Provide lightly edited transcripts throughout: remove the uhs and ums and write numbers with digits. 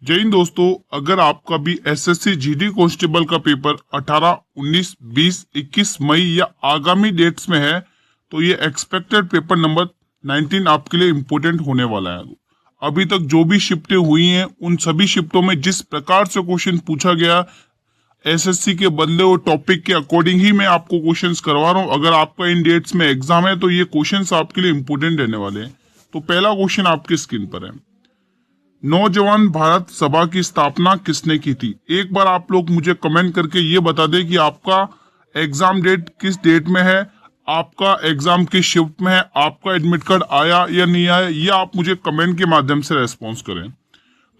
जय हिंद दोस्तों। अगर आपका भी एसएससी जीडी कांस्टेबल का पेपर 18, 19, 20, 21 मई या आगामी डेट्स में है तो ये एक्सपेक्टेड पेपर नंबर 19 आपके लिए इम्पोर्टेंट होने वाला है। अभी तक जो भी शिफ्टें हुई हैं उन सभी शिफ्टों में जिस प्रकार से क्वेश्चन पूछा गया एसएससी के बदले और टॉपिक के अकॉर्डिंग ही मैं आपको क्वेश्चंस करवा रहा हूँ। अगर आपका इन डेट्स में एग्जाम है तो ये क्वेश्चंस आपके लिए इम्पोर्टेंट रहने वाले हैं। तो पहला क्वेश्चन आपकी स्क्रीन पर है, नौजवान भारत सभा की स्थापना किसने की थी? एक बार आप लोग मुझे कमेंट करके ये बता दें कि आपका एग्जाम डेट किस डेट में है, आपका एग्जाम किस शिफ्ट में है, आपका एडमिट कार्ड आया या नहीं आया, ये आप मुझे कमेंट के माध्यम से रेस्पॉन्स करें।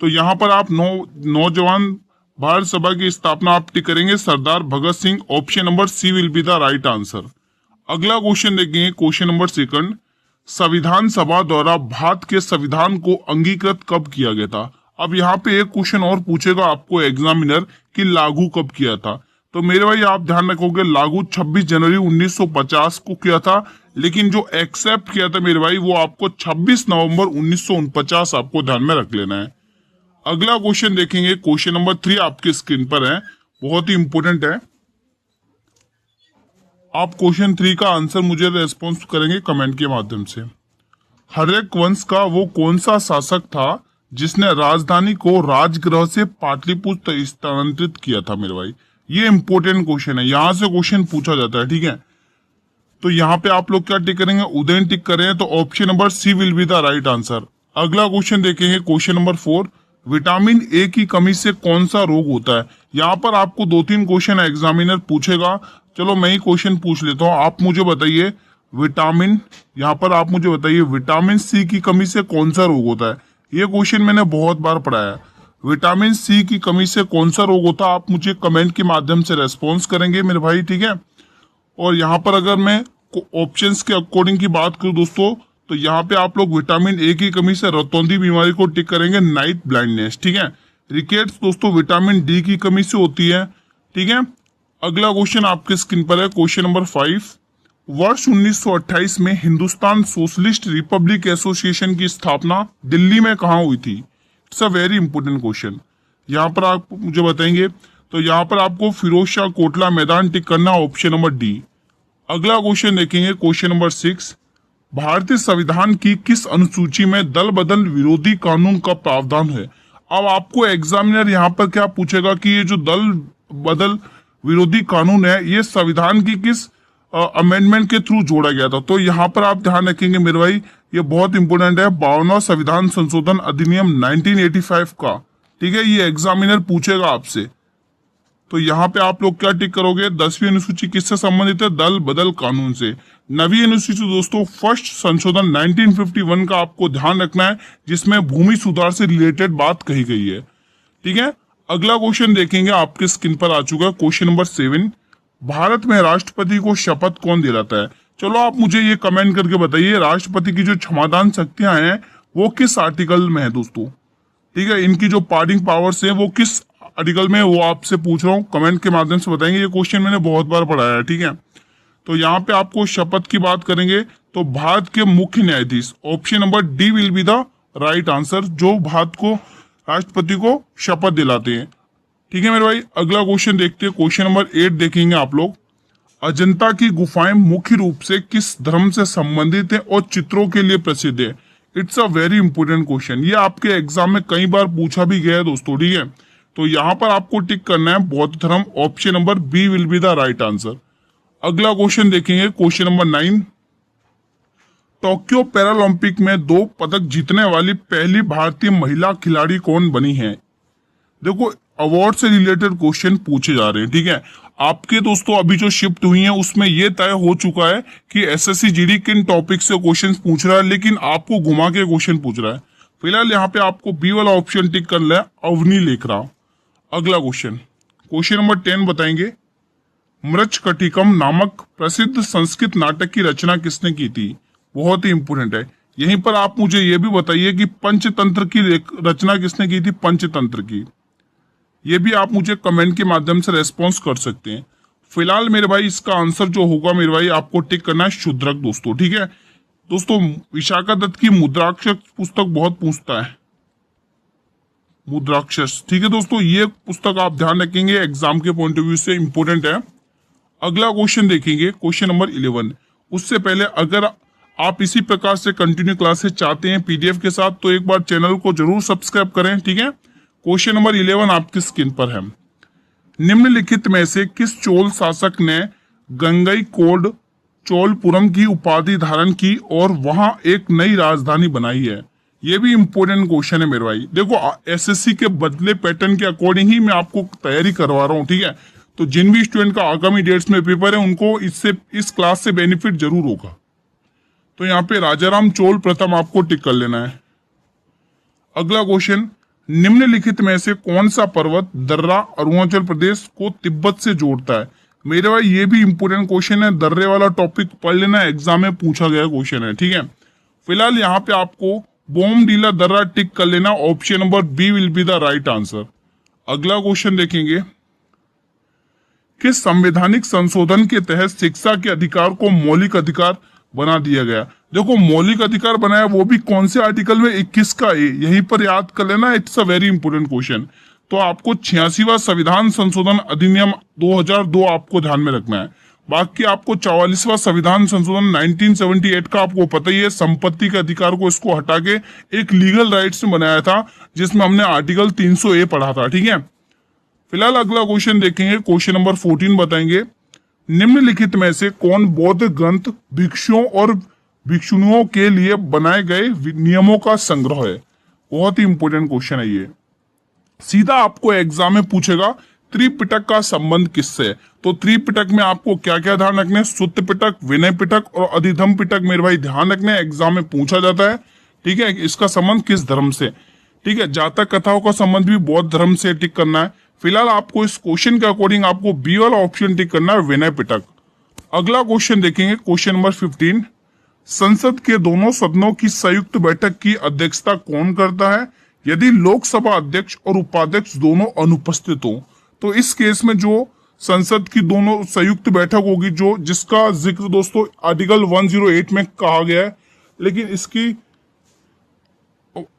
तो यहाँ पर आप नौजवान भारत सभा की स्थापना आप टिक करेंगे Sardar Bhagat Singh. Option number C will be the right answer. अगला क्वेश्चन देखेंगे, क्वेश्चन नंबर सेकंड, संविधान सभा द्वारा भारत के संविधान को अंगीकृत कब किया गया था? अब यहाँ पे एक क्वेश्चन और पूछेगा आपको एग्जामिनर कि लागू कब किया था। तो मेरे भाई आप ध्यान रखोगे लागू 26 जनवरी 1950 को किया था, लेकिन जो एक्सेप्ट किया था मेरे भाई वो आपको 26 नवंबर 1949 आपको ध्यान में रख लेना है। अगला क्वेश्चन देखेंगे, क्वेश्चन नंबर 3 आपके स्क्रीन पर है, बहुत ही इंपोर्टेंट है। आप क्वेश्चन 3 का आंसर मुझे रेस्पॉन्स करेंगे कमेंट के माध्यम से। हर्यक वंश का वो कौन सा शासक था जिसने राजधानी को राजगृह से पाटलिपुत्र स्थानांतरित किया था? मेरे भाई ये इंपॉर्टेंट क्वेश्चन है, यहां से क्वेश्चन पूछा जाता है, ठीक है। तो यहाँ पे आप लोग क्या टिक करेंगे? उदयन टिक करें तो option number C will be the right answer. अगला क्वेश्चन देखेंगे, क्वेश्चन नंबर 4, विटामिन ए की कमी से कौन सा रोग होता है? यहाँ पर आपको 2-3 क्वेश्चन एग्जामिनर पूछेगा, चलो मैं ही क्वेश्चन पूछ लेता हूँ। आप मुझे बताइए यहाँ पर आप मुझे बताइए विटामिन सी की कमी से कौन सा रोग होता है? ये क्वेश्चन मैंने बहुत बार पढ़ा है। विटामिन सी की कमी से कौन सा रोग होता है? आप मुझे कमेंट के माध्यम से रेस्पॉन्स करेंगे मेरे भाई, ठीक है। और यहाँ पर अगर मैं ऑप्शंस के अकॉर्डिंग की बात करूँ दोस्तों, तो यहाँ पे आप लोग विटामिन ए की कमी से रतौंधी बीमारी को टिक करेंगे, नाइट ब्लाइंडनेस, ठीक है। रिकेट्स दोस्तों विटामिन डी की कमी से होती है, ठीक है। अगला क्वेश्चन आपके स्क्रीन पर है, क्वेश्चन नंबर 5, वर्ष 1928 में हिंदुस्तान सोशलिस्ट रिपब्लिक एसोसिएशन की स्थापना दिल्ली में कहाँ हुई थी? It's a very important question. यहाँ पर आप मुझे बताएंगे, तो यहाँ पर आपको फिरोज शाह कोटला मैदान टिक करना, ऑप्शन नंबर डी। अगला क्वेश्चन देखेंगे, क्वेश्चन नंबर 6, भारतीय संविधान की किस अनुसूची में दल बदल विरोधी कानून का प्रावधान है? अब आपको एग्जामिनर यहाँ पर क्या पूछेगा कि ये जो दल बदल विरोधी कानून है ये संविधान की किस अमेंडमेंट के थ्रू जोड़ा गया था? तो यहाँ पर आप ध्यान रखेंगे मेरे भाई, ये बहुत इंपोर्टेंट है, 52वां संविधान संशोधन अधिनियम 1985 का, ठीक है। ये एग्जामिनर पूछेगा आपसे। तो यहाँ पे आप लोग क्या टिक करोगे? 10वीं अनुसूची किससे संबंधित है? दल बदल कानून से। 9वीं अनुसूची दोस्तों फर्स्ट संशोधन 1951 का आपको ध्यान रखना है, जिसमें भूमि सुधार से रिलेटेड बात कही गई है, ठीक है। अगला क्वेश्चन देखेंगे, आपके स्क्रीन पर आ चुका है, क्वेश्चन नंबर 7, भारत में राष्ट्रपति को शपथ कौन दिलाता है? चलो आप मुझे ये कमेंट करके बताइए, राष्ट्रपति की जो क्षमादान शक्तियां हैं वो किस आर्टिकल में है दोस्तों, ठीक है। इनकी जो पार्डिंग पावर्स है वो किस आर्टिकल में, वो आपसे पूछ रहा हूँ, कमेंट के माध्यम से बताएंगे। ये क्वेश्चन मैंने बहुत बार पढ़ाया है, ठीक है। तो यहाँ पे आपको शपथ की बात करेंगे तो भारत के मुख्य न्यायाधीश, option number D will be the right answer, जो भारत को राष्ट्रपति को शपथ दिलाते हैं, ठीक है मेरे भाई। अगला क्वेश्चन देखते हैं, क्वेश्चन नंबर 8 देखेंगे आप लोग, अजंता की गुफाएं मुख्य रूप से किस धर्म से संबंधित है और चित्रों के लिए प्रसिद्ध है? It's a very important question, ये आपके एग्जाम में कई बार पूछा भी गया है दोस्तों, ठीक है। तो यहाँ पर आपको टिक करना है बौद्ध धर्म, option number B will be the right answer. अगला क्वेश्चन देखेंगे, क्वेश्चन नंबर 9, टोक्यो पैरालंपिक में 2 पदक जीतने वाली पहली भारतीय महिला खिलाड़ी कौन बनी है? देखो अवार्ड से रिलेटेड क्वेश्चन पूछे जा रहे हैं, ठीक है। आपके दोस्तों अभी जो शिफ्ट हुई है उसमें यह तय हो चुका है कि एसएससी जीडी किन टॉपिक से क्वेश्चन पूछ रहा है, लेकिन आपको घुमा के क्वेश्चन पूछ रहा है। फिलहाल यहाँ पे आपको बी वाला ऑप्शन टिक कर लिया, अवनी लेखरा। अगला क्वेश्चन, क्वेश्चन नंबर 10 बताएंगे, मृच्छकटिकम नामक प्रसिद्ध संस्कृत नाटक की रचना किसने की थी? बहुत ही इंपोर्टेंट है। यहीं पर आप मुझे ये भी बताइए कि पंचतंत्र की रचना किसने की थी? पंचतंत्र की, ये भी आप मुझे कमेंट के माध्यम से रेस्पॉन्स कर सकते हैं। फिलहाल मेरे भाई इसका आंसर जो होगा मेरे भाई आपको टिक करना है शूद्रक दोस्तों, ठीक है। दोस्तों विशाखा दत्त की मुद्राक्षर पुस्तक बहुत पूछता है, मुद्राक्षस। ठीक है दोस्तों, ये पुस्तक आप ध्यान रखेंगे, एग्जाम के पॉइंट ऑफ व्यू से इंपोर्टेंट है। अगला क्वेश्चन देखेंगे, क्वेश्चन नंबर 11। उससे पहले अगर आप इसी प्रकार से कंटिन्यू क्लासेस चाहते हैं पीडीएफ के साथ, तो एक बार चैनल को जरूर सब्सक्राइब करें। ठीक है, क्वेश्चन नंबर 11 आपकी स्क्रीन पर है। निम्नलिखित में से किस चोल शासक ने गंगईकोंड चोलपुरम की उपाधि धारण की और वहां एक नई राजधानी बनाई है? ये भी इंपॉर्टेंट क्वेश्चन है मेरे भाई। देखो, एसएससी के बदले पैटर्न के अकॉर्डिंग ही मैं आपको तैयारी करवा रहा हूँ। ठीक है, तो जिन भी स्टूडेंट का आगामी डेट्स में पेपर है उनको इस क्लास से बेनिफिट जरूर होगा। तो यहाँ पे राजाराम चोल प्रथम आपको टिक कर लेना है। अगला क्वेश्चन, निम्नलिखित में से कौन सा पर्वत दर्रा अरुणाचल प्रदेश को तिब्बत से जोड़ता है? मेरे भाई ये भी इंपोर्टेंट क्वेश्चन है, दर्रे वाला टॉपिक पढ़ लेना, एग्जाम में पूछा गया क्वेश्चन है। ठीक है, फिलहाल यहाँ पे आपको बोमडीला दर्रा टिक कर लेना, option number B will be the right answer. अगला क्वेश्चन देखेंगे, किस संवैधानिक संशोधन के तहत शिक्षा के अधिकार को मौलिक अधिकार बना दिया गया? देखो, मौलिक अधिकार बनाया वो भी कौन से आर्टिकल में? 21 का ए, यहीं पर याद कर लेना, it's a very important question. तो आपको 86वां संविधान संशोधन अधिनियम 2002 आपको ध्यान में रखना है। बाकी आपको 44वां संविधान संशोधन 1978 का आपको पता ही है, संपत्ति के अधिकार को इसको हटा के एक लीगल राइट्स में बनाया था, जिसमें हमने आर्टिकल 300A पढ़ा था। ठीक है, फिलहाल अगला क्वेश्चन देखेंगे, क्वेश्चन नंबर 14 बताएंगे, निम्नलिखित में से कौन बौद्ध ग्रंथ भिक्षुओं और भिक्षुणियों के लिए बनाए गए नियमों का संग्रह है? बहुत ही इंपोर्टेंट क्वेश्चन है ये, सीधा आपको एग्जाम में पूछेगा त्रिपिटक का संबंध किससे है? तो त्रिपिटक में आपको क्या क्या ध्यान रखना है? सुत्त पिटक, विनय पिटक और अधिधम पिटक मेरे भाई ध्यान रखना है, एग्जाम में पूछा जाता है। ठीक है, इसका संबंध किस धर्म से? ठीक है, जातक कथाओं का संबंध भी बौद्ध धर्म से टिक करना है। फिलहाल आपको इस क्वेश्चन के अकॉर्डिंग आपको बी वाला ऑप्शन टिक करना है, विनय पिटक। अगला क्वेश्चन देखेंगे, क्वेश्चन नंबर 15, संसद के दोनों सदनों की संयुक्त बैठक की अध्यक्षता कौन करता है यदि लोकसभा अध्यक्ष और उपाध्यक्ष दोनों अनुपस्थित हो? तो इस केस में जो संसद की दोनों संयुक्त बैठक होगी, जो जिसका जिक्र दोस्तों आर्टिकल 108 में कहा गया है, लेकिन इसकी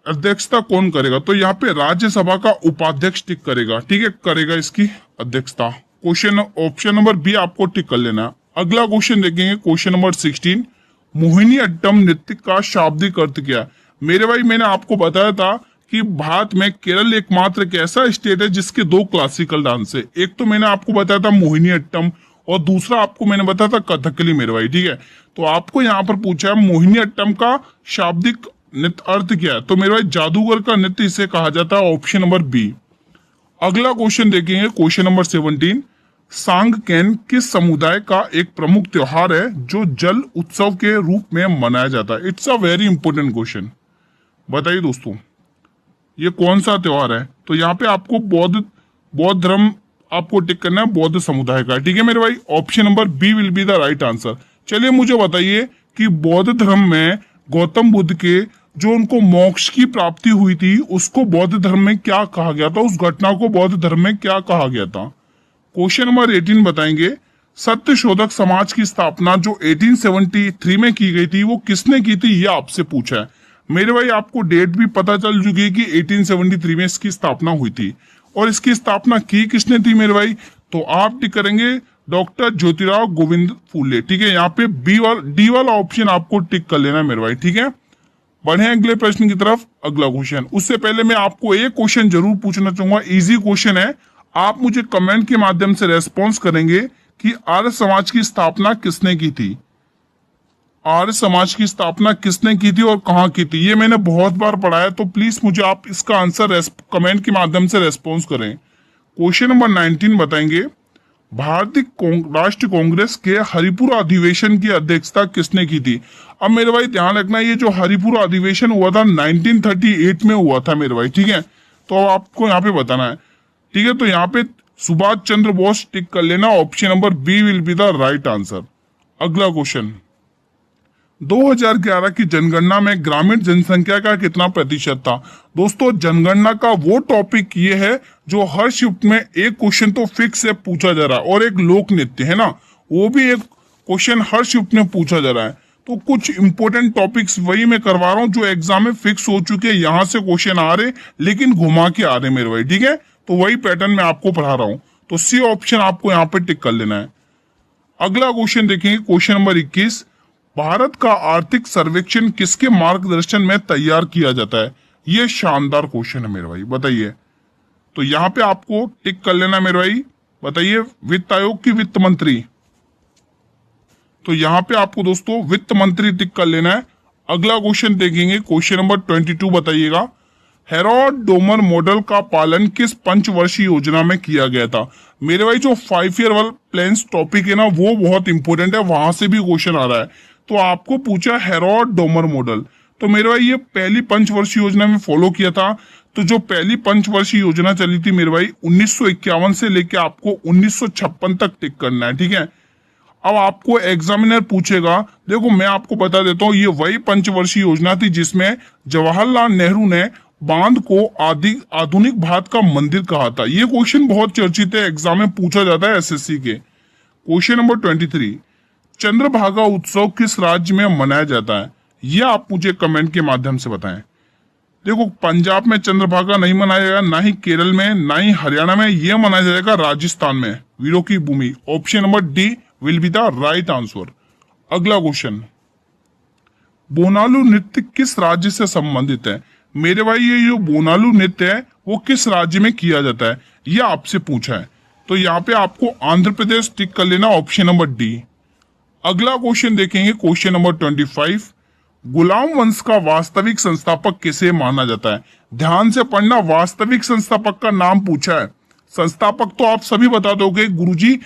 अध्यक्षता कौन करेगा? तो यहाँ पे राज्यसभा का उपाध्यक्ष टिक करेगा। ठीक है, करेगा इसकी अध्यक्षता। क्वेश्चन ऑप्शन नंबर बी आपको टिक कर लेना। अगला क्वेश्चन देखेंगे, क्वेश्चन नंबर 16, मोहिनी अट्टम नृत्य का शाब्दिक अर्थ क्या? मेरे भाई मैंने आपको बताया था कि भारत में केरल एकमात्र एक ऐसा स्टेट है जिसके 2 क्लासिकल डांस है। एक तो मैंने आपको बताया था मोहिनी अट्टम और दूसरा आपको मैंने बताया था कथकली मेरे भाई। ठीक है, तो आपको यहाँ पर पूछा है मोहिनी अट्टम का शाब्दिक नृत्य अर्थ क्या है? तो मेरे भाई जादूगर का नृत्य इसे कहा जाता है, ऑप्शन नंबर बी। अगला क्वेश्चन देखेंगे, क्वेश्चन नंबर 17, सांगकेन किस समुदाय का एक प्रमुख त्योहार है जो जल उत्सव के रूप में मनाया जाता है? It's a very important question, बताइए दोस्तों ये कौन सा त्योहार है? तो यहाँ पे आपको बौद्ध धर्म आपको टिक करना है, बौद्ध समुदाय का। ठीक है मेरे भाई, option number B will be the right answer. चलिए मुझे बताइए कि बौद्ध धर्म में गौतम बुद्ध के जो उनको मोक्ष की प्राप्ति हुई थी उसको बौद्ध धर्म में क्या कहा गया था? उस घटना को बौद्ध धर्म में क्या कहा गया था? क्वेश्चन नंबर 18 बताएंगे, सत्य शोधक समाज की स्थापना जो 1873 में की गई थी वो किसने की थी? ये आपसे पूछा है। मेरे भाई आपको डेट भी पता चल चुकी है कि 1873 में इसकी स्थापना हुई थी, और इसकी स्थापना की किसने थी मेरे भाई? तो आप टिक करेंगे डॉक्टर ज्योतिराव गोविंद फूले। ठीक है, यहाँ पे डी वाला ऑप्शन आपको टिक कर लेना मेरे भाई। ठीक है, बढ़े अगले प्रश्न की तरफ। अगला क्वेश्चन, उससे पहले मैं आपको एक क्वेश्चन जरूर पूछना चाहूंगा, इजी क्वेश्चन है, आप मुझे कमेंट के माध्यम से रेस्पॉन्स करेंगे कि आर्य समाज की स्थापना किसने की थी? आर्य समाज की स्थापना किसने की थी और कहां की थी? ये मैंने बहुत बार पढ़ा है, तो प्लीज मुझे आप इसका आंसर कमेंट के माध्यम से रेस्पॉन्स करें। क्वेश्चन नंबर 19 बताएंगे, भारतीय राष्ट्रीय कांग्रेस के हरिपुरा अधिवेशन की अध्यक्षता किसने की थी? अब मेरे भाई ध्यान रखना, ये जो हरिपुरा अधिवेशन हुआ था 1938 में हुआ था मेरे भाई। ठीक है, तो आपको यहाँ पे बताना है। ठीक है, तो यहाँ पे सुभाष चंद्र बोस टिक कर लेना, option number B will be the right answer. अगला क्वेश्चन, 2011 की जनगणना में ग्रामीण जनसंख्या का कितना प्रतिशत था? दोस्तों जनगणना का वो टॉपिक ये है जो हर शिफ्ट में एक क्वेश्चन तो फिक्स है पूछा जा रहा है, और एक लोक नृत्य है ना, वो भी एक क्वेश्चन हर शिफ्ट में पूछा जा रहा है। तो कुछ इंपॉर्टेंट टॉपिक्स वही मैं करवा रहा हूँ जो एग्जाम में फिक्स हो चुके हैं, यहां से क्वेश्चन आ रहे लेकिन घुमा के आ रहे मेरे भाई, ठीक है। तो वही पैटर्न मैं आपको पढ़ा रहा हूँ, तो सी ऑप्शन आपको यहाँ पे टिक कर लेना है। अगला क्वेश्चन देखेंगे, क्वेश्चन नंबर 21, भारत का आर्थिक सर्वेक्षण किसके मार्गदर्शन में तैयार किया जाता है? ये शानदार क्वेश्चन है मेरे भाई, बताइए। तो यहाँ पे आपको टिक कर लेना मेरे भाई, बताइए वित्त आयोग की वित्त मंत्री। तो यहाँ पे आपको दोस्तों वित्त मंत्री टिक कर लेना है। अगला क्वेश्चन देखेंगे, क्वेश्चन नंबर 22 बताइएगा, हेरोड डोमर मॉडल का पालन किस पंचवर्षीय योजना में किया गया था? मेरे भाई जो 5 ईयर वाला प्लान्स टॉपिक है ना, वो बहुत इंपॉर्टेंट है, वहां से भी क्वेश्चन आ रहा है। तो आपको पूछा हेरोड डोमर मॉडल, तो मेरे भाई ये पहली पंचवर्षीय योजना में फॉलो किया था। तो जो पहली पंचवर्षीय योजना चली थी मेरे भाई 1951 से लेके आपको 1956 तक टिक करना है, ठीक है। अब आपको एग्जामिनर पूछेगा, देखो मैं आपको बता देता हूँ, ये वही पंचवर्षीय योजना थी जिसमें जवाहरलाल नेहरू ने बांध को आधुनिक भारत का मंदिर कहा था। ये क्वेश्चन बहुत चर्चित है, एग्जाम में पूछा जाता है एसएससी के। क्वेश्चन नंबर 23, चंद्रभागा उत्सव किस राज्य में मनाया जाता है? यह आप मुझे कमेंट के माध्यम से बताएं। देखो पंजाब में चंद्रभागा नहीं मनाया जाएगा, ना ही केरल में, ना ही हरियाणा में, यह मनाया जाएगा राजस्थान में, वीरों की भूमि। Option number D will be the right answer. अगला क्वेश्चन, बोनालू नृत्य किस राज्य से संबंधित है? मेरे भाई ये जो बोनालू नृत्य है वो किस राज्य में किया जाता है, यह आपसे पूछा है। तो यहाँ पे आपको आंध्र प्रदेश टिक कर लेना, ऑप्शन नंबर डी। अगला क्वेश्चन देखेंगे, क्वेश्चन नंबर 25, गुलाम वंश का वास्तविक संस्थापक किसे माना जाता है? ध्यान से पढ़ना, वास्तविक संस्थापक का नाम पूछा है, संस्थापक तो आप सभी बता दोगे गुरुजी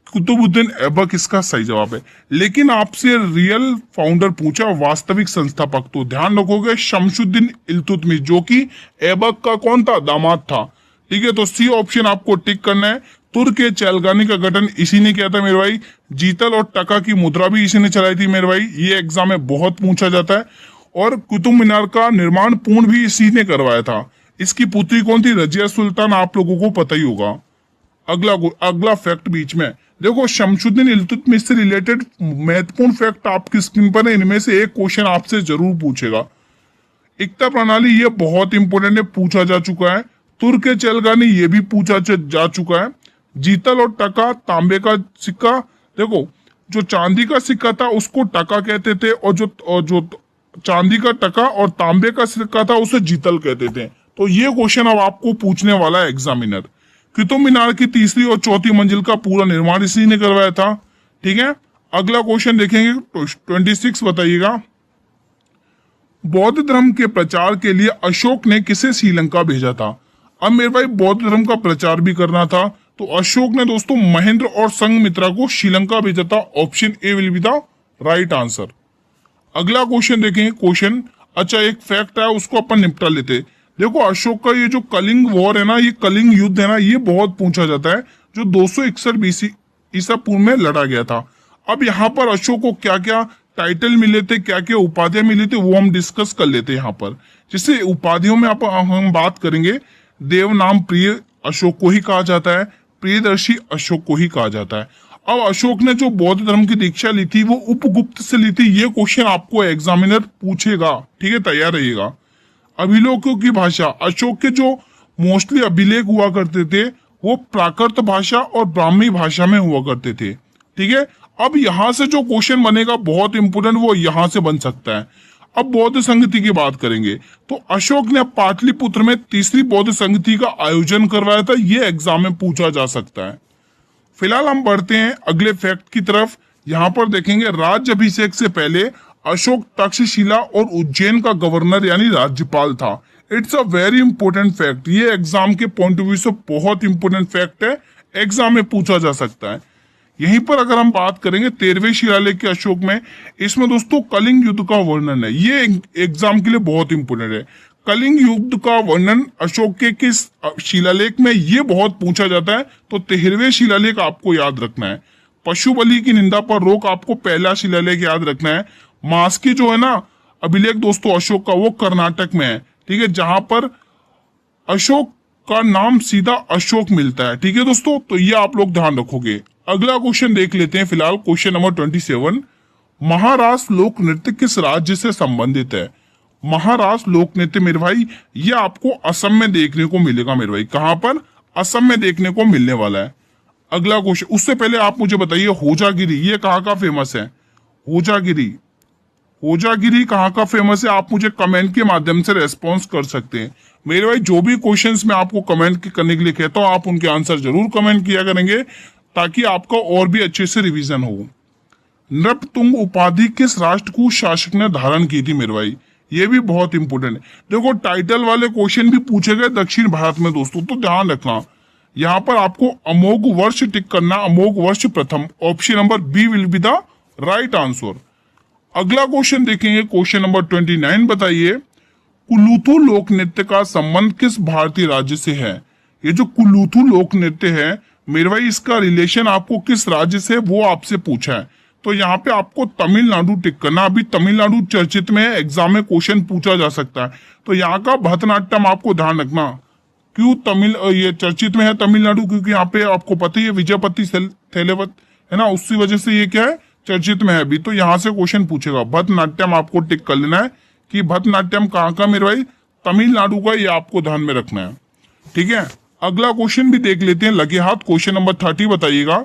कुतुबुद्दीन ऐबक इसका सही जवाब है, लेकिन आपसे रियल फाउंडर पूछा, वास्तविक संस्थापक, तो ध्यान रखोगे शमशुद्दीन इल्तुतमिश, जो कि ऐबक का कौन था, दामाद था, ठीक है। तो सी ऑप्शन आपको टिक करना है। तुर्क के चैलगानी का गठन इसी ने किया था मेरे भाई। जीतल और टका की मुद्रा भी इसी ने चलाई थी मेरे भाई, ये एग्जाम में बहुत पूछा जाता है। और कुतुब मीनार का निर्माण पूर्ण भी इसी ने करवाया था। इसकी पुत्री कौन थी, रजिया सुल्तान, आप लोगों को पता ही होगा। अगला फैक्ट बीच में देखो, शमशुद्दीन इल्तुतमिश से रिलेटेड महत्वपूर्ण फैक्ट आपकी स्क्रीन पर है, इनमें से एक क्वेश्चन आपसे जरूर पूछेगा। एकता प्रणाली ये बहुत इंपॉर्टेंट है, पूछा जा चुका है। तुर्क के चैलगानी ये भी पूछा जा चुका है। जीतल और टका, तांबे का सिक्का, देखो जो चांदी का सिक्का था उसको टका कहते थे, और जो चांदी का टका और तांबे का सिक्का था उसे जीतल कहते थे। तो ये क्वेश्चन अब आपको पूछने वाला है एग्जामिनर। कुतुब मीनार की तीसरी और चौथी मंजिल का पूरा निर्माण इसी ने करवाया था, ठीक है। अगला क्वेश्चन देखेंगे, 26 बताइएगा, बौद्ध धर्म के प्रचार के लिए अशोक ने किसे श्रीलंका भेजा था? अब मेरे भाई बौद्ध धर्म का प्रचार भी करना था, तो अशोक ने दोस्तों महेंद्र और संघमित्रा को श्रीलंका भेजा था। Option A will be the right answer. अगला क्वेश्चन देखेंगे, क्वेश्चन अच्छा एक फैक्ट है उसको अपन निपटा लेते। देखो अशोक का ये जो कलिंग वॉर है ना, ये कलिंग युद्ध है ना, ये बहुत पूछा जाता है, जो 261 बीसी ईसा पूर्व में लड़ा गया था। अब यहाँ पर अशोक को क्या क्या टाइटल मिले थे, क्या क्या उपाधियां मिली थी, वो हम डिस्कस कर लेते हैं यहाँ पर। जैसे उपाधियों में हम बात करेंगे, देव नाम प्रिय अशोक को ही कहा जाता है, प्रियदर्शी अशोक को ही कहा जाता है। अब अशोक ने जो बौद्ध धर्म की दीक्षा ली थी वो उपगुप्त से ली थी, ये क्वेश्चन आपको एग्जामिनर पूछेगा, ठीक है, तैयार रहिएगा। अभिलेखों की भाषा, अशोक के जो मोस्टली अभिलेख हुआ करते थे वो प्राकृत भाषा और ब्राह्मी भाषा में हुआ करते थे, ठीक है। अब यहां से जो क्वेश्चन बनेगा बहुत इंपोर्टेंट, वो यहां से बन सकता है। अब बौद्ध संगति की बात करेंगे, तो अशोक ने पाटलिपुत्र में तीसरी बौद्ध संगति का आयोजन करवाया था, ये एग्जाम में पूछा जा सकता है। फिलहाल हम बढ़ते हैं अगले फैक्ट की तरफ। यहाँ पर देखेंगे, राज्य अभिषेक से पहले अशोक तक्षशिला और उज्जैन का गवर्नर यानी राज्यपाल था। It's a very important fact, ये एग्जाम के पॉइंट ऑफ व्यू से बहुत इंपॉर्टेंट फैक्ट है, एग्जाम में पूछा जा सकता है। यहीं पर अगर हम बात करेंगे 13वें शिलालेख के अशोक में, इसमें दोस्तों कलिंग युद्ध का वर्णन है, ये एग्जाम के लिए बहुत इंपॉर्टेंट है। कलिंग युद्ध का वर्णन अशोक के किस शिलालेख में, ये बहुत पूछा जाता है, तो 13वें शिलालेख आपको याद रखना है। पशु बलि की निंदा पर रोक आपको पहला शिलालेख याद रखना है। मास्की जो है ना अभिलेख दोस्तों अशोक का, वो कर्नाटक में है, ठीक है, जहां पर अशोक का नाम सीधा अशोक मिलता है, ठीक है दोस्तों, तो ये आप लोग ध्यान रखोगे। अगला क्वेश्चन देख लेते हैं फिलहाल, क्वेश्चन नंबर 27, महाराष्ट्र लोक नृत्य किस राज्य से संबंधित है? महाराष्ट्र लोक नृत्य मेरे भाई ये आपको असम में देखने को मिलेगा मेरे भाई। कहां पर? असम में देखने को मिलने वाला है। अगला क्वेश्चन, उससे पहले आप मुझे बताइए होजागिरी ये कहाँ का फेमस है? होजागिरी, होजागिरी कहाँ का फेमस है? आप मुझे कमेंट के माध्यम से रेस्पॉन्स कर सकते हैं मेरे भाई। जो भी क्वेश्चंस मैं आपको कमेंट करने के लिए कहता हूँ आप उनके आंसर जरूर कमेंट किया करेंगे ताकि आपका और भी अच्छे से रिवीजन हो। नृपतुंग उपाधि किस राष्ट्रकूट शासक ने धारण की थी मेरे भाई? ये भी बहुत इंपोर्टेंट है। देखो टाइटल वाले क्वेश्चन भी पूछे गए दक्षिण भारत में दोस्तों, तो ध्यान रखना। यहाँ पर आपको अमोघ वर्ष टिक करना, अमोघ वर्ष प्रथम, option number B will be the right answer. अगला क्वेश्चन देखेंगे, क्वेश्चन नंबर 29 बताइए कुलूथू लोक नृत्य का संबंध किस भारतीय राज्य से है? ये जो कुलूथू लोक नृत्य है मेरे भाई इसका रिलेशन आपको किस राज्य से वो आपसे पूछा है। तो यहाँ पे आपको तमिलनाडु टिक करना। अभी तमिलनाडु चर्चित में है, एग्जाम में क्वेश्चन पूछा जा सकता है। तो यहाँ का भरतनाट्यम आपको ध्यान रखना। क्यों ये चर्चित में है तमिलनाडु? क्योंकि यहाँ पे आपको पता ही है विजयपति थेलेवत है ना, उसी वजह से ये क्या है चर्चित में है अभी। तो यहाँ से क्वेश्चन पूछेगा। भरतनाट्यम आपको टिक कर लेना है कि भरतनाट्यम कहाँ का मेरे भाई? तमिलनाडु का, ये आपको ध्यान में रखना है। ठीक है, अगला क्वेश्चन भी देख लेते हैं लगे हाथ। क्वेश्चन नंबर 30 बताइएगा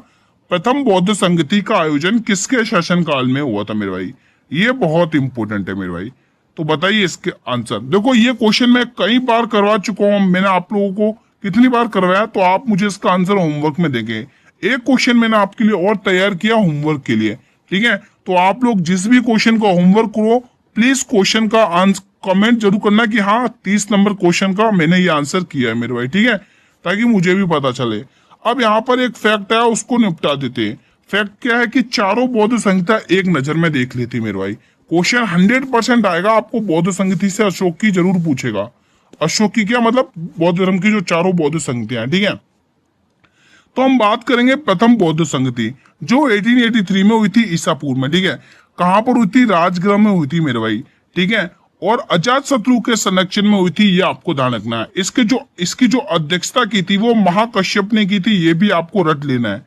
प्रथम बौद्ध संगति का आयोजन किसके शासनकाल में हुआ था मेरे भाई? ये बहुत इंपॉर्टेंट है मेरे भाई, तो बताइए इसके आंसर। देखो ये क्वेश्चन मैं कई बार करवा चुका हूं, मैंने आप लोगों को कितनी बार करवाया, तो आप मुझे इसका आंसर होमवर्क में देंगे। एक क्वेश्चन मैंने आपके लिए और तैयार किया होमवर्क के लिए, ठीक है? तो आप लोग जिस भी क्वेश्चन का होमवर्क करो प्लीज क्वेश्चन का आंसर कमेंट जरूर करना कि हाँ 30 नंबर क्वेश्चन का मैंने ये आंसर किया है मेरे भाई, ठीक है, ताकि मुझे भी पता चले। अब यहाँ पर एक फैक्ट है उसको निपटा देते हैं। फैक्ट क्या है कि चारों बौद्ध संहिता एक नजर में देख लेती मेरे भाई। क्वेश्चन 100% आएगा आपको बौद्ध संगति से, अशोक की जरूर पूछेगा। अशोक की क्या मतलब? बौद्ध धर्म की जो चारों बौद्ध संगतियां हैं, ठीक है। तो हम बात करेंगे प्रथम बौद्ध संगति जो 1883 में हुई थी ईसा पूर्व में, ठीक है। कहां पर हुई थी? राजगृह में हुई थी मेरे भाई, ठीक है। और अजात शत्रु के संरक्षण में हुई थी, ये आपको ध्यान रखना है। इसकी जो अध्यक्षता की थी वो महाकश्यप ने की थी, ये भी आपको रट लेना है।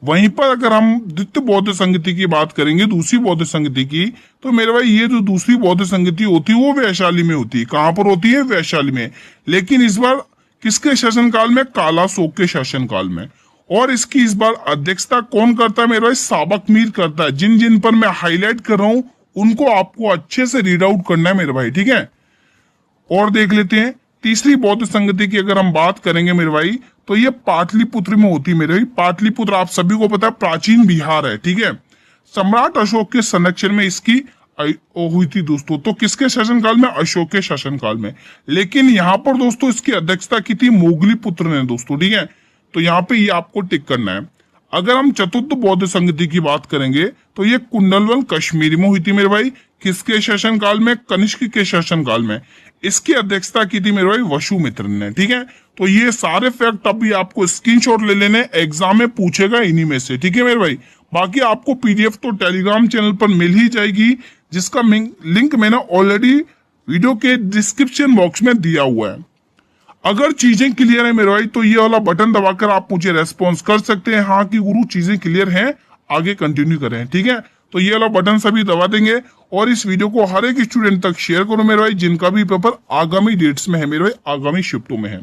वहीं पर अगर हम द्वितीय बौद्ध संगति की बात करेंगे, दूसरी बौद्ध संगति की, तो मेरे भाई ये जो दूसरी बौद्ध संगति होती है वो वैशाली में होती है। कहां पर होती है? वैशाली में। लेकिन इस बार किसके शासनकाल में? कालाशोक के शासनकाल में। और इसकी इस बार अध्यक्षता कौन करता है मेरे भाई? साबक मीर करता है। जिन जिन पर मैं हाईलाइट कर रहा हूं उनको आपको अच्छे से रीड आउट करना है मेरे भाई, ठीक है। और देख लेते हैं तीसरी बौद्ध संगति की अगर हम बात करेंगे मेरे भाई, तो ये पाटलिपुत्र में होती है मेरे भाई। पाटलिपुत्र आप सभी को पता है प्राचीन बिहार है, ठीक है। सम्राट अशोक के संरक्षण में इसकी हुई थी दोस्तों। तो किसके शासनकाल में? अशोक के शासनकाल में। लेकिन यहाँ पर दोस्तों इसकी अध्यक्षता की थी मोगली पुत्र ने दोस्तों, ठीक है। तो यहाँ पे ये आपको टिक करना है। अगर हम चतुर्थ बौद्ध संगति की बात करेंगे तो ये कुंडलवन कश्मीर में हुई थी मेरे भाई। किसके शासनकाल में? कनिष्क के शासनकाल में। इसकी अध्यक्षता की थी मेरे भाई वसुमित्र ने, ठीक है। तो ये सारे फैक्ट अभी आपको स्क्रीनशॉट ले लेने, एग्जाम में पूछेगा इन्हीं में से, ठीक है मेरे भाई। बाकी आपको पीडीएफ तो टेलीग्राम चैनल पर मिल ही जाएगी, जिसका लिंक मैंने ऑलरेडी वीडियो के डिस्क्रिप्शन बॉक्स में दिया हुआ है। अगर चीजें क्लियर है मेरे भाई तो ये वाला बटन दबाकर आप मुझे रेस्पॉन्स कर सकते हैं हाँ कि गुरु चीजें क्लियर हैं, आगे कंटिन्यू करें, ठीक है। तो ये वाला बटन सभी दबा देंगे और इस वीडियो को हर एक स्टूडेंट तक शेयर करो मेरे भाई जिनका भी पेपर आगामी डेट्स में है मेरे भाई, आगामी शिफ्टों में है।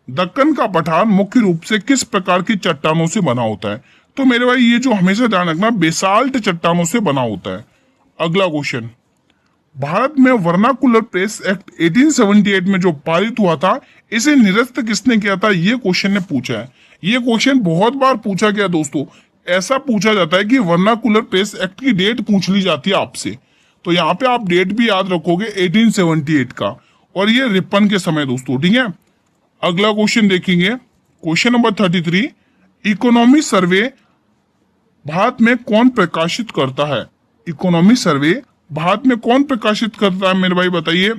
दक्कन का पठार मुख्य रूप से किस प्रकार की चट्टानों से बना होता है? तो मेरे भाई ये जो हमेशा ध्यान रखना बेसाल्ट चट्टानों से बना होता है। अगला क्वेश्चन, भारत में वर्नाकुलर प्रेस एक्ट 1878 में जो पारित हुआ था इसे निरस्त किसने किया था? ये क्वेश्चन ने पूछा है। ये क्वेश्चन बहुत बार पूछा गया दोस्तों। ऐसा पूछा जाता है कि वर्नाकुलर प्रेस एक्ट की डेट पूछ ली जाती है आपसे, तो यहाँ पे आप डेट भी याद रखोगे 1878 का, और ये रिपन के समय दोस्तों, ठीक है। अगला क्वेश्चन देखेंगे, क्वेश्चन नंबर 33, इकोनॉमी सर्वे भारत में कौन प्रकाशित करता है? इकोनॉमी सर्वे भारत में कौन प्रकाशित करता है मेरे भाई बताइए।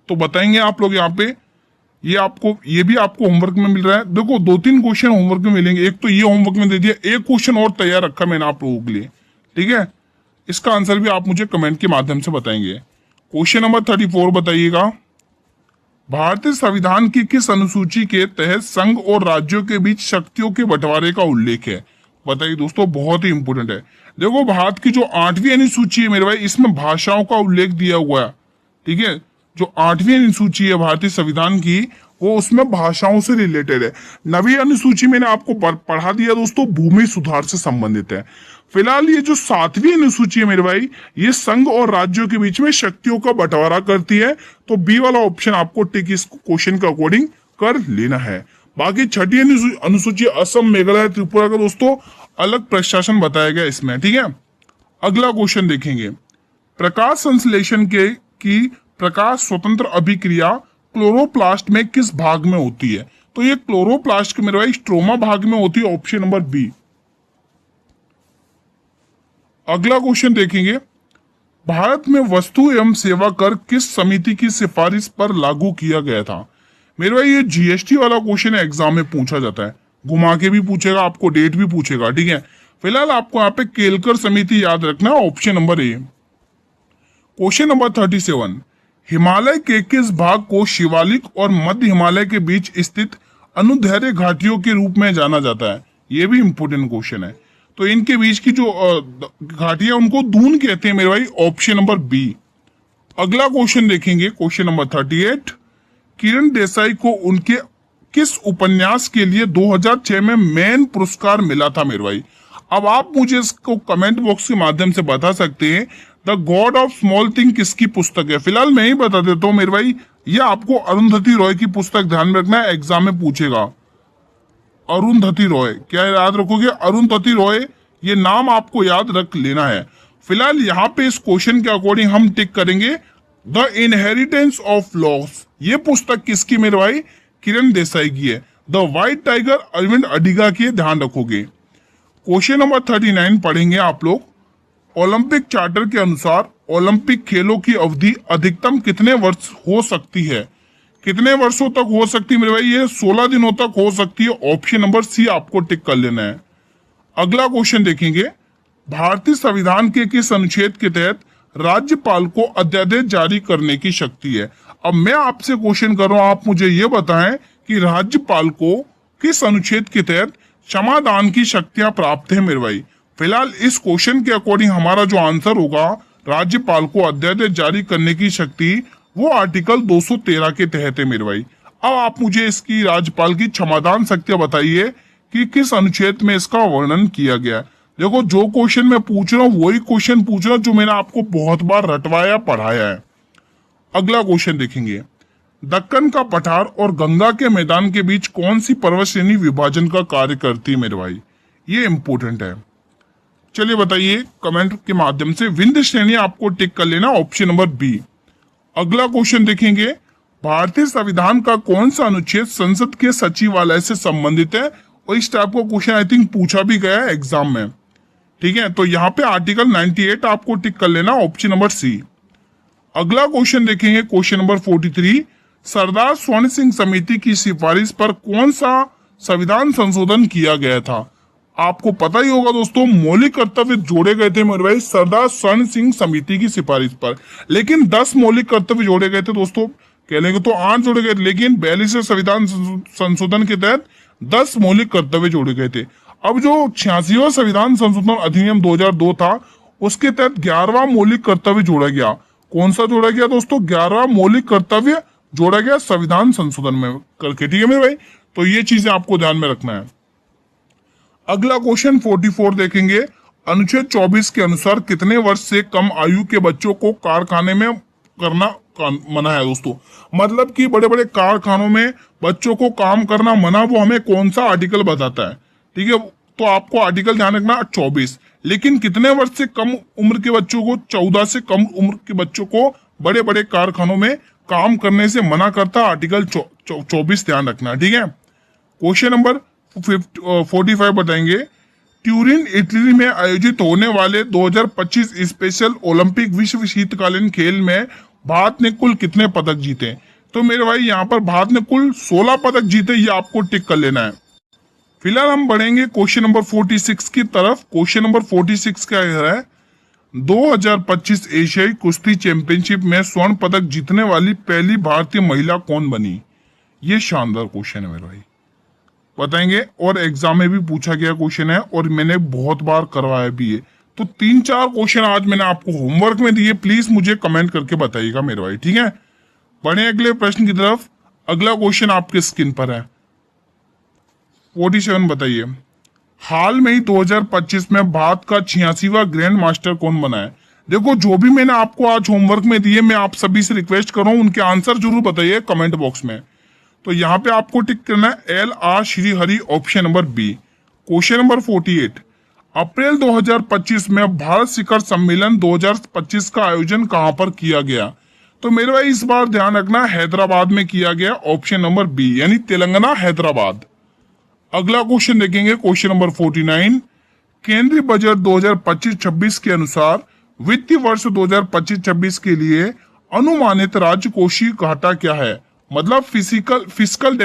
तो बताएंगे आप लोग यहाँ पे, ये भी आपको होमवर्क में मिल रहा है। देखो 2-3 क्वेश्चन होमवर्क में मिलेंगे, एक तो ये होमवर्क में दे दिया, एक क्वेश्चन और तैयार रखा मैंने आप लोगों के लिए, ठीक है। इसका आंसर भी आप मुझे कमेंट के माध्यम से बताएंगे। क्वेश्चन नंबर 34 बताइएगा, भारतीय संविधान की किस अनुसूची के तहत संघ और राज्यों के बीच शक्तियों के बंटवारे का उल्लेख है? बताइए दोस्तों, बहुत ही इंपोर्टेंट है। देखो भारत की जो 8वीं अनुसूची है मेरे भाई, इसमें भाषाओं का उल्लेख दिया हुआ है। ठीक है, जो 8वीं अनुसूची है भारतीय संविधान की, वो उसमें भाषाओं से रिलेटेड है। 9वीं अनुसूची मैंने आपको पढ़ा दिया दोस्तों, भूमि सुधार से संबंधित है। फिलहाल ये जो 7वीं अनुसूची है मेरे भाई, ये संघ और राज्यों के बीच में शक्तियों का बंटवारा करती है। तो बी वाला ऑप्शन आपको टिक इस क्वेश्चन के अकॉर्डिंग कर लेना है। बाकी 6ठी अनुसूची असम, मेघालय, त्रिपुरा का दोस्तों अलग प्रशासन बताया गया इसमें। ठीक है, अगला क्वेश्चन देखेंगे। प्रकाश संश्लेषण के की प्रकाश स्वतंत्र अभिक्रिया क्लोरोप्लास्ट में किस भाग में होती है? तो ये क्लोरोप्लास्ट के मेरे भाई स्ट्रोमा भाग में होती है, ऑप्शन नंबर बी। अगला क्वेश्चन देखेंगे। भारत में वस्तु एवं सेवा कर किस समिति की सिफारिश पर लागू किया गया था? मेरे भाई ये जीएसटी वाला क्वेश्चन एग्जाम में पूछा जाता है, घुमा के भी पूछेगा, आपको डेट भी पूछेगा। ठीक है, फिलहाल आपको यहाँ पे केलकर समिति याद रखना, option number A. Question number 37, Himalaya के किस भाग को शिवालिक और मध्य हिमालय के बीच स्थित अनुदैर्ध्य घाटियों के रूप में जाना जाता है? ये भी इंपोर्टेंट क्वेश्चन है। तो इनके बीच की जो घाटियां, उनको दून कहते हैं मेरे भाई, ऑप्शन नंबर बी। अगला क्वेश्चन देखेंगे, क्वेश्चन नंबर 38, किरण देसाई को उनके किस उपन्यास के लिए 2006 में मैन पुरस्कार मिला था मेरे भाई? अब आप मुझे इसको कमेंट बॉक्स के माध्यम से बता सकते हैं, the God of small thing किसकी पुस्तक है? फिलहाल मैं ही बता देता हूँ मेरे भाई, ये आपको अरुंधति रॉय की पुस्तक ध्यान में रखना है, एग्जाम में पूछेगा। अरुंधति रॉय, क्या याद रखोगे? अरुंधति रॉय, ये नाम आपको याद रख लेना है। फिलहाल यहाँ पे इस क्वेश्चन के अकॉर्डिंग हम टिक करेंगे द इनहेरिटेंस ऑफ लॉस। ये पुस्तक किसकी मेरे भाई? किरण देसाई की है। The white tiger Aravind Adiga की, ध्यान रखोगे। क्वेश्चन नंबर 39 पढ़ेंगे आप लोग। ओलंपिक चार्टर के अनुसार ओलंपिक खेलों की अवधि अधिकतम कितने वर्ष हो सकती है? कितने वर्षों तक हो सकती है मेरे भाई? ये 16 दिनों तक हो सकती है, ऑप्शन नंबर सी आपको टिक कर लेना है। अगला क्वेश्चन देखेंगे। भारतीय संविधान के किस अनुच्छेद के तहत राज्यपाल को अध्यादेश जारी करने की शक्ति है? अब मैं आपसे क्वेश्चन कर रहा हूं, आप मुझे ये बताएं कि राज्यपाल को किस अनुच्छेद के तहत क्षमादान की शक्तियां प्राप्त है मेरे भाई? फिलहाल इस क्वेश्चन के अकॉर्डिंग हमारा जो आंसर होगा, राज्यपाल को अध्यादेश जारी करने की शक्ति, वो आर्टिकल 213 के तहत है मेरे भाई। अब आप मुझे इसकी राज्यपाल की क्षमादान शक्तियां बताइए कि किस अनुच्छेद में इसका वर्णन किया गया है। देखो, जो क्वेश्चन मैं पूछ रहा हूँ वही क्वेश्चन पूछ रहा हूँ जो मैंने आपको बहुत बार रटवाया पढ़ाया है। अगला क्वेश्चन देखेंगे। दक्कन का पठार और गंगा के मैदान के बीच कौन सी पर्वत श्रेणी विभाजन का कार्य करती है मेरे भाई? ये इंपोर्टेंट है, चलिए बताइए कमेंट के माध्यम से। विंध्य श्रेणी आपको टिक कर लेना, ऑप्शन नंबर बी। अगला क्वेश्चन देखेंगे। भारतीय संविधान का कौन सा अनुच्छेद संसद के सचिवालय से संबंधित है? और इस टाइप का क्वेश्चन आई थिंक पूछा भी गया है एग्जाम में। ठीक है, तो यहाँ पे आर्टिकल 98 आपको टिक कर लेना, ऑप्शन नंबर सी। अगला क्वेश्चन देखेंगे, क्वेश्चन नंबर 43। सरदार स्वर्ण सिंह समिति की सिफारिश पर कौन सा संविधान संशोधन किया गया था? आपको पता ही होगा दोस्तों, मौलिक कर्तव्य जोड़े गए थे मेरे भाई सरदार स्वर्ण सिंह समिति की सिफारिश पर, लेकिन 10 मौलिक कर्तव्य जोड़े गए थे दोस्तों। कह लेंगे तो 8 जोड़े गए, लेकिन 42वें संविधान संशोधन के तहत 10 मौलिक कर्तव्य जोड़े गए थे। अब जो 86वां संविधान संशोधन अधिनियम 2002 था, उसके तहत 11वां मौलिक कर्तव्य जोड़ा गया। कौन सा जोड़ा गया दोस्तों? 11वां मौलिक कर्तव्य जोड़ा गया संविधान संशोधन में करके। ठीक है मेरे भाई, तो ये चीजें आपको ध्यान में रखना है। अगला क्वेश्चन 44 देखेंगे। अनुच्छेद 24 के अनुसार कितने वर्ष से कम आयु के बच्चों को कारखाने में करना मना है दोस्तों? मतलब कि बड़े बड़े कारखानों में बच्चों को काम करना मना, वो हमें कौन सा आर्टिकल बताता है? ठीक है, तो आपको आर्टिकल ध्यान रखना 24। लेकिन कितने वर्ष से कम उम्र के बच्चों को, 14 से कम उम्र के बच्चों को बड़े बड़े कारखानों में काम करने से मना करता है आर्टिकल 24, ध्यान रखना। ठीक है, क्वेश्चन नंबर 45 बताएंगे। ट्यूरिन इटली में आयोजित होने वाले 2025 स्पेशल ओलंपिक विश्व शीतकालीन खेल में भारत ने कुल कितने पदक जीते? तो मेरे भाई यहाँ पर भारत ने कुल 16 पदक जीते, ये आपको टिक कर लेना है। फिलहाल हम बढ़ेंगे क्वेश्चन नंबर 46 की तरफ। क्वेश्चन नंबर 46 क्या है? 2025 एशियाई कुश्ती चैंपियनशिप में स्वर्ण पदक जीतने वाली पहली भारतीय महिला कौन बनी? ये शानदार क्वेश्चन है मेरे भाई। बताएंगे, और एग्जाम में भी पूछा गया क्वेश्चन है और मैंने बहुत बार करवाया भी है। तो 3-4 क्वेश्चन आज मैंने आपको होमवर्क में दिए, प्लीज मुझे कमेंट करके बताइएगा मेरे भाई, ठीक है। बढ़े अगले प्रश्न की तरफ। अगला क्वेश्चन आपके स्क्रीन पर है। 47 बताइए, हाल में ही 2025 में भारत का 86वां ग्रैंड मास्टर कौन बना है। देखो, जो भी मैंने आपको आज होमवर्क में दिए, मैं आप सभी से रिक्वेस्ट कर रहा हूं उनके आंसर जरूर बताइए कमेंट बॉक्स में। तो यहाँ पे आपको टिक करना है LR Shrihari, option number B. Question number 48, अप्रैल 2025 में भारत शिखर सम्मेलन 2025 का आयोजन कहां पर किया गया। तो मेरे भाई इस बार ध्यान रखना, हैदराबाद में किया गया, ऑप्शन नंबर बी, यानी तेलंगाना हैदराबाद। अगला क्वेश्चन देखेंगे, क्वेश्चन नंबर 49, केंद्रीय बजट 2025-26 के अनुसार वित्तीय वर्ष 2025-26 के लिए अनुमानित राजकोषीय घाटा क्या है, मतलब फिजिकल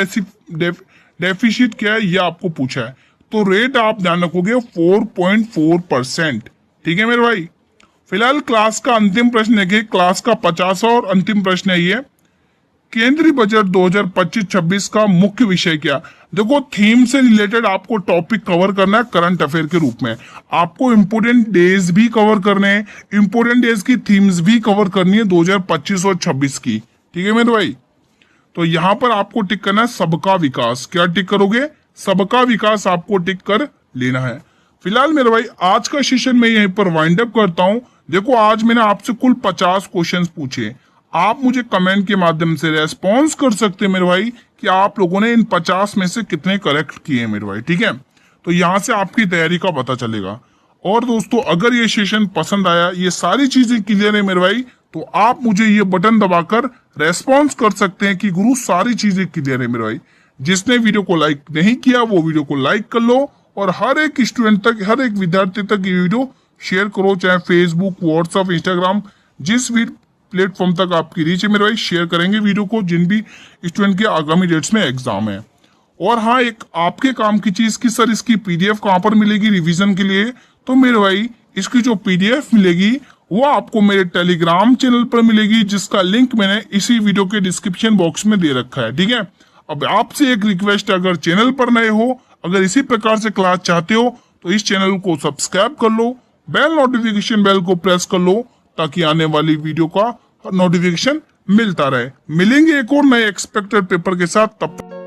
डेफिसिट क्या है, यह आपको पूछा है। तो रेट आप ध्यान रखोगे 4.4%, ठीक है मेरे भाई। फिलहाल क्लास का अंतिम प्रश्न देखिए, क्लास का 50वां और अंतिम प्रश्न है ये, केंद्रीय बजट 2025-26 का मुख्य विषय क्या। देखो, थीम से रिलेटेड आपको टॉपिक कवर करना है करंट अफेयर के रूप में। आपको इंपोर्टेंट डेज भी कवर करने हैं, इंपोर्टेंट डेज की थीम्स भी कवर करनी है 2025 और 26 की, ठीक है मेरे भाई। तो यहाँ पर आपको टिक करना है सबका विकास। क्या टिक करोगे, सबका विकास आपको टिक कर लेना है। फिलहाल मेरे भाई आज का सेशन मैं यहीं पर वाइंड अप करता हूँ। देखो, आज मैंने आपसे कुल 50 क्वेश्चंस पूछे। आप मुझे कमेंट के माध्यम से रेस्पॉन्स कर सकते हैं मेरे भाई कि आप लोगों ने इन 50 में से कितने करेक्ट किए मेरे भाई, ठीक है। तो यहाँ से आपकी तैयारी का पता चलेगा। और दोस्तों, अगर ये सेशन पसंद आया, ये सारी चीजें क्लियर है मेरे भाई, तो आप मुझे ये बटन दबाकर रेस्पॉन्स कर सकते हैं कि गुरु सारी चीजें क्लियर है मेरे भाई। जिसने वीडियो को लाइक नहीं किया वो वीडियो को लाइक कर लो, और हर एक स्टूडेंट तक, हर एक विद्यार्थी तक ये वीडियो शेयर करो, चाहे फेसबुक, व्हाट्सएप, इंस्टाग्राम, जिस भी प्लेटफॉर्म तक आपकी रीच है मेरे भाई, शेयर करेंगे वीडियो को, जिन भी स्टूडेंट के आगामी डेट्स में एग्जाम है। और हाँ, एक आपके काम की चीज की सर, इसकी PDF कहाँ पर मिलेगी रिवीजन के लिए। तो मेरे भाई इसकी जो PDF मिलेगी वो आपको मेरे टेलीग्राम चैनल पर मिलेगी, जिसका लिंक मैंने इसी वीडियो के डिस्क्रिप्शन बॉक्स में दे रखा है, ठीक है। अब आपसे एक रिक्वेस्ट है, अगर चैनल पर नए हो, अगर इसी प्रकार से क्लास चाहते हो, तो इस चैनल को सब्सक्राइब कर लो, बेल नोटिफिकेशन बेल को प्रेस कर लो, ताकि आने वाली वीडियो का नोटिफिकेशन मिलता रहे। मिलेंगे एक और नए एक्सपेक्टेड पेपर के साथ, तब तक